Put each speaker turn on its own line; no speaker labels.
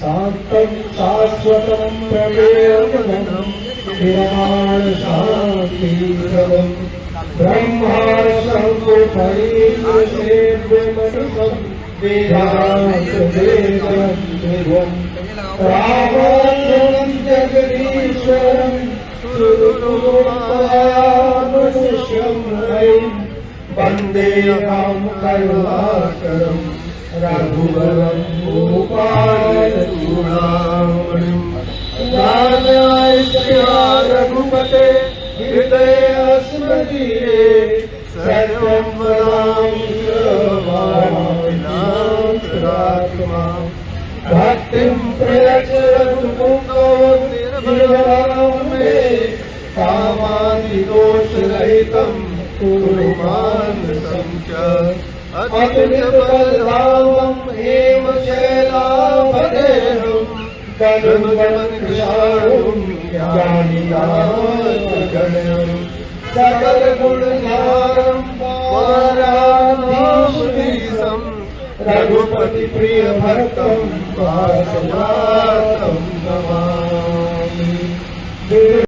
शान्तं शाश्वतं प्रमेयमननं निर्माणशान्तिप्रदं ब्रह्मा शम्भुपरीन्द्रसेव्यमनुतं वेदान्तवेदं विभुं रामानुजं जगदीश्वरं सुरनुमायामनुष्यं हरिं वन्दे करुणाकरं रघुवरं गोपालचूडामणिं रामाय रघुपते हृदयस्मदीये सर्वं वदामि श्रवणात्मा भक्तिं प्रयच्छ रघुपुङ्गो निर्भरां मे कामादिदोषरहितं कुरु मानसं च अतुलितबलधामं हेमशैलाभदेहं गगनगमनकृशानुं ज्ञानिनाथगणं सकलगुणधारं वाराधीशं रघुपतिप्रियभक्तं वासनार्थं नमामि।